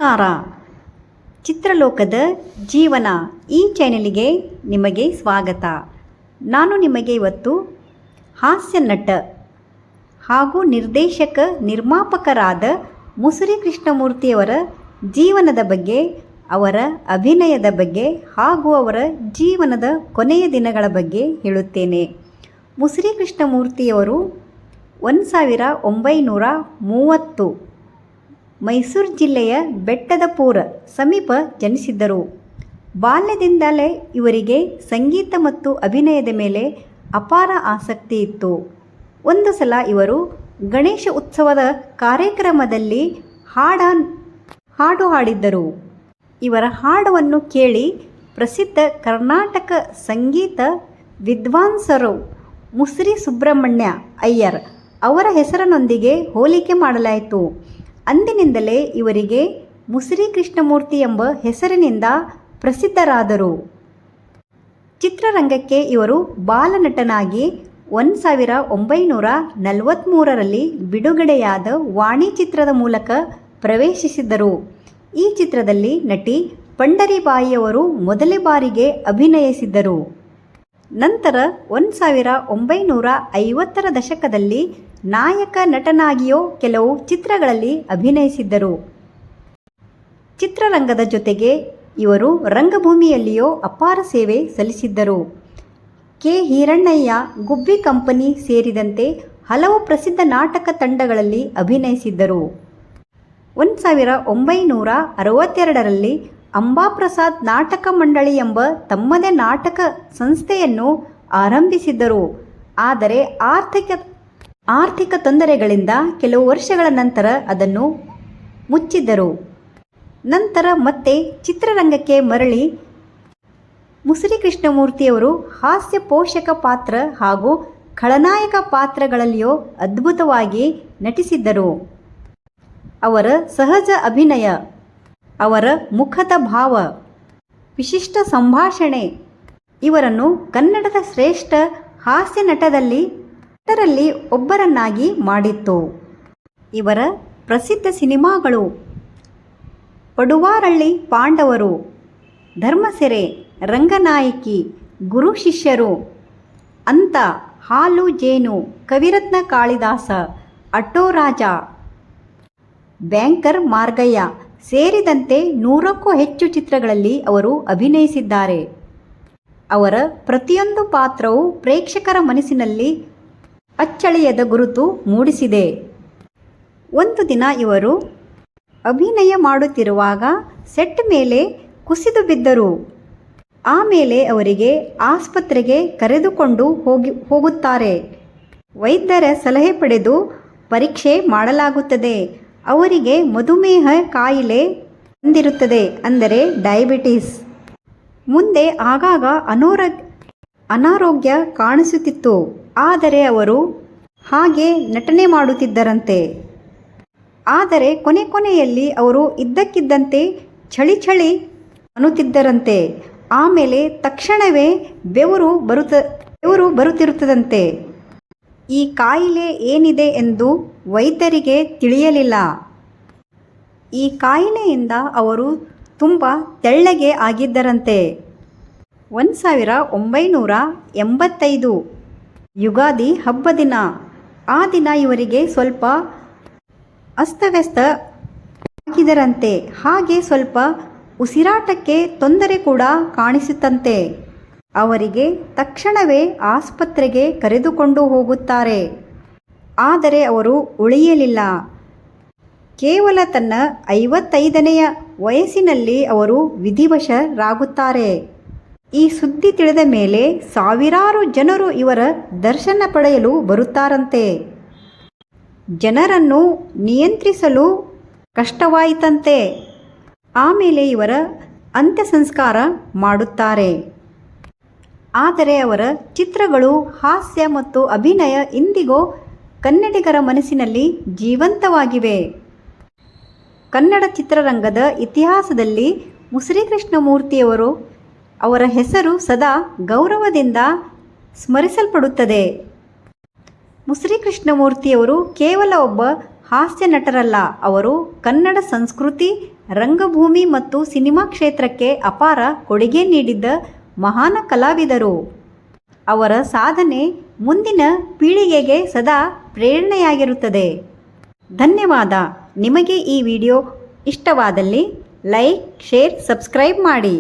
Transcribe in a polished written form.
ನಮಸ್ಕಾರ. ಚಿತ್ರಲೋಕದ ಜೀವನ ಈ ಚಾನೆಲಿಗೆ ನಿಮಗೆ ಸ್ವಾಗತ. ನಾನು ನಿಮಗೆ ಇವತ್ತು ಹಾಸ್ಯ ನಟ ಹಾಗೂ ನಿರ್ದೇಶಕ ನಿರ್ಮಾಪಕರಾದ ಮುಸುರಿ ಕೃಷ್ಣಮೂರ್ತಿಯವರ ಜೀವನದ ಬಗ್ಗೆ, ಅವರ ಅಭಿನಯದ ಬಗ್ಗೆ ಹಾಗೂ ಅವರ ಜೀವನದ ಕೊನೆಯ ದಿನಗಳ ಬಗ್ಗೆ ಹೇಳುತ್ತೇನೆ. ಮುಸುರಿ ಕೃಷ್ಣಮೂರ್ತಿಯವರು 1930 ಮೈಸೂರು ಜಿಲ್ಲೆಯ ಬೆಟ್ಟದಪುರ ಸಮೀಪ ಜನಿಸಿದ್ದರು. ಬಾಲ್ಯದಿಂದಲೇ ಇವರಿಗೆ ಸಂಗೀತ ಮತ್ತು ಅಭಿನಯದ ಮೇಲೆ ಅಪಾರ ಆಸಕ್ತಿ ಇತ್ತು. ಒಂದು ಸಲ ಇವರು ಗಣೇಶ ಉತ್ಸವದ ಕಾರ್ಯಕ್ರಮದಲ್ಲಿ ಹಾಡು ಹಾಡಿದ್ದರು. ಇವರ ಹಾಡನ್ನು ಕೇಳಿ ಪ್ರಸಿದ್ಧ ಕರ್ನಾಟಕ ಸಂಗೀತ ವಿದ್ವಾಂಸರು ಮುಸುರಿ ಸುಬ್ರಹ್ಮಣ್ಯ ಅಯ್ಯರ್ ಅವರ ಹೆಸರಿನೊಂದಿಗೆ ಹೋಲಿಕೆ ಮಾಡಲಾಯಿತು. ಅಂದಿನಿಂದಲೇ ಇವರಿಗೆ ಮುಸುರಿ ಕೃಷ್ಣಮೂರ್ತಿ ಎಂಬ ಹೆಸರಿನಿಂದ ಪ್ರಸಿದ್ಧರಾದರು. ಚಿತ್ರರಂಗಕ್ಕೆ ಇವರು ಬಾಲನಟನಾಗಿ 1943ರಲ್ಲಿ ಬಿಡುಗಡೆಯಾದ ವಾಣಿ ಚಿತ್ರದ ಮೂಲಕ ಪ್ರವೇಶಿಸಿದರು. ಈ ಚಿತ್ರದಲ್ಲಿ ನಟಿ ಪಂಡರಿಬಾಯಿಯವರು ಮೊದಲ ಬಾರಿಗೆ ಅಭಿನಯಿಸಿದ್ದರು. ನಂತರ 1950ರ ದಶಕದಲ್ಲಿ ನಾಯಕ ನಟನಾಗಿಯೂ ಕೆಲವು ಚಿತ್ರಗಳಲ್ಲಿ ಅಭಿನಯಿಸಿದ್ದರು. ಚಿತ್ರರಂಗದ ಜೊತೆಗೆ ಇವರು ರಂಗಭೂಮಿಯಲ್ಲಿಯೂ ಅಪಾರ ಸೇವೆ ಸಲ್ಲಿಸಿದ್ದರು. ಕೆ. ಹಿರಣ್ಣಯ್ಯ, ಗುಬ್ಬಿ ಕಂಪನಿ ಸೇರಿದಂತೆ ಹಲವು ಪ್ರಸಿದ್ಧ ನಾಟಕ ತಂಡಗಳಲ್ಲಿ ಅಭಿನಯಿಸಿದ್ದರು. 1962ರಲ್ಲಿ ಅಂಬಾಪ್ರಸಾದ್ ನಾಟಕ ಮಂಡಳಿ ಎಂಬ ತಮ್ಮದೇ ನಾಟಕ ಸಂಸ್ಥೆಯನ್ನು ಆರಂಭಿಸಿದ್ದರು. ಆದರೆ ಆರ್ಥಿಕ ತೊಂದರೆಗಳಿಂದ ಕೆಲವು ವರ್ಷಗಳ ನಂತರ ಅದನ್ನು ಮುಚ್ಚಿದ್ದರು. ನಂತರ ಮತ್ತೆ ಚಿತ್ರರಂಗಕ್ಕೆ ಮರಳಿ ಮುಸುರಿ ಕೃಷ್ಣಮೂರ್ತಿಯವರು ಹಾಸ್ಯ ಪೋಷಕ ಪಾತ್ರ ಹಾಗೂ ಖಳನಾಯಕ ಪಾತ್ರಗಳಲ್ಲಿಯೂ ಅದ್ಭುತವಾಗಿ ನಟಿಸಿದ್ದರು. ಅವರ ಸಹಜ ಅಭಿನಯ, ಅವರ ಮುಖದ ಭಾವ, ವಿಶಿಷ್ಟ ಸಂಭಾಷಣೆ ಇವರನ್ನು ಕನ್ನಡದ ಶ್ರೇಷ್ಠ ಹಾಸ್ಯ ನಟರಲ್ಲಿ ಒಬ್ಬರನ್ನಾಗಿ ಮಾಡಿತ್ತು. ಇವರ ಪ್ರಸಿದ್ಧ ಸಿನಿಮಾಗಳು ಪಡುವಾರಳ್ಳಿ ಪಾಂಡವರು, ಧರ್ಮಸೆರೆ, ರಂಗನಾಯಕಿ, ಗುರು ಶಿಷ್ಯರು, ಅಂತ, ಹಾಲು ಜೇನು, ಕವಿರತ್ನ ಕಾಳಿದಾಸ, ಅಟ್ಟೋ ರಾಜ, ಬ್ಯಾಂಕರ್ ಮಾರ್ಗಯ್ಯ ಸೇರಿದಂತೆ 100ಕ್ಕೂ ಹೆಚ್ಚು ಚಿತ್ರಗಳಲ್ಲಿ ಅವರು ಅಭಿನಯಿಸಿದ್ದಾರೆ. ಅವರ ಪ್ರತಿಯೊಂದು ಪಾತ್ರವೂ ಪ್ರೇಕ್ಷಕರ ಮನಸ್ಸಿನಲ್ಲಿ ಅಚ್ಚಳಿಯದ ಗುರುತು ಮೂಡಿಸಿದೆ. ಒಂದು ದಿನ ಇವರು ಅಭಿನಯ ಮಾಡುತ್ತಿರುವಾಗ ಸೆಟ್ ಮೇಲೆ ಕುಸಿದು ಬಿದ್ದರು. ಆಮೇಲೆ ಅವರಿಗೆ ಆಸ್ಪತ್ರೆಗೆ ಕರೆದುಕೊಂಡು ಹೋಗುತ್ತಾರೆ. ವೈದ್ಯರ ಸಲಹೆ ಪಡೆದು ಪರೀಕ್ಷೆ ಮಾಡಲಾಗುತ್ತದೆ. ಅವರಿಗೆ ಮಧುಮೇಹ ಕಾಯಿಲೆ ಬಂದಿರುತ್ತದೆ, ಅಂದರೆ ಡಯಾಬಿಟಿಸ್. ಮುಂದೆ ಆಗಾಗ ಅನಾರೋಗ್ಯ ಕಾಣಿಸುತ್ತಿತ್ತು. ಆದರೆ ಅವರು ಹಾಗೆ ನಟನೆ ಮಾಡುತ್ತಿದ್ದರಂತೆ. ಆದರೆ ಕೊನೆಯಲ್ಲಿ ಅವರು ಇದ್ದಕ್ಕಿದ್ದಂತೆ ಚಳಿ ಅನ್ನುತ್ತಿದ್ದರಂತೆ. ಆಮೇಲೆ ತಕ್ಷಣವೇ ಬೆವರು ಬರುತ್ತಿರುತ್ತದಂತೆ. ಈ ಕಾಯಿಲೆ ಏನಿದೆ ಎಂದು ವೈದ್ಯರಿಗೆ ತಿಳಿಯಲಿಲ್ಲ. ಈ ಕಾಯಿಲೆಯಿಂದ ಅವರು ತುಂಬ ತೆಳ್ಳಗೆ ಆಗಿದ್ದರಂತೆ. 1985 ಯುಗಾದಿ ಹಬ್ಬ ದಿನ. ಆ ದಿನ ಇವರಿಗೆ ಸ್ವಲ್ಪ ಅಸ್ತವ್ಯಸ್ತ ಆಗಿದ್ದರಂತೆ. ಹಾಗೆ ಸ್ವಲ್ಪ ಉಸಿರಾಟಕ್ಕೆ ತೊಂದರೆ ಕೂಡ ಕಾಣಿಸುತ್ತಂತೆ. ಅವರಿಗೆ ತಕ್ಷಣವೇ ಆಸ್ಪತ್ರೆಗೆ ಕರೆದುಕೊಂಡು ಹೋಗುತ್ತಾರೆ. ಆದರೆ ಅವರು ಉಳಿಯಲಿಲ್ಲ. ಕೇವಲ ತನ್ನ 55ನೇ ವಯಸ್ಸಿನಲ್ಲಿ ಅವರು ವಿಧಿವಶರಾಗುತ್ತಾರೆ. ಈ ಸುದ್ದಿ ತಿಳಿದ ಮೇಲೆ ಸಾವಿರಾರು ಜನರು ಇವರ ದರ್ಶನ ಪಡೆಯಲು ಬರುತ್ತಾರಂತೆ. ಜನರನ್ನು ನಿಯಂತ್ರಿಸಲು ಕಷ್ಟವಾಯಿತಂತೆ. ಆಮೇಲೆ ಇವರ ಅಂತ್ಯ ಸಂಸ್ಕಾರ ಮಾಡುತ್ತಾರೆ. ಆದರೆ ಅವರ ಚಿತ್ರಗಳು, ಹಾಸ್ಯ ಮತ್ತು ಅಭಿನಯ ಇಂದಿಗೂ ಕನ್ನಡಿಗರ ಮನಸ್ಸಿನಲ್ಲಿ ಜೀವಂತವಾಗಿವೆ. ಕನ್ನಡ ಚಿತ್ರರಂಗದ ಇತಿಹಾಸದಲ್ಲಿ ಮುಸುರಿ ಕೃಷ್ಣಮೂರ್ತಿಯವರು ಅವರ ಹೆಸರು ಸದಾ ಗೌರವದಿಂದ ಸ್ಮರಿಸಲ್ಪಡುತ್ತದೆ. ಮುಸುರಿ ಕೃಷ್ಣಮೂರ್ತಿಯವರು ಕೇವಲ ಒಬ್ಬ ಹಾಸ್ಯ ನಟರಲ್ಲ, ಅವರು ಕನ್ನಡ ಸಂಸ್ಕೃತಿ ರಂಗಭೂಮಿ ಮತ್ತು ಸಿನಿಮಾ ಕ್ಷೇತ್ರಕ್ಕೆ ಅಪಾರ ಕೊಡುಗೆ ನೀಡಿದ್ದ ಮಹಾನ್ ಕಲಾವಿದರು. ಅವರ ಸಾಧನೆ ಮುಂದಿನ ಪೀಳಿಗೆಗೆ ಸದಾ ಪ್ರೇರಣೆಯಾಗಿರುತ್ತದೆ. ಧನ್ಯವಾದ. ನಿಮಗೆ ಈ ವಿಡಿಯೋ ಇಷ್ಟವಾದಲ್ಲಿ ಲೈಕ್, ಶೇರ್, ಸಬ್ಸ್ಕ್ರೈಬ್ ಮಾಡಿ.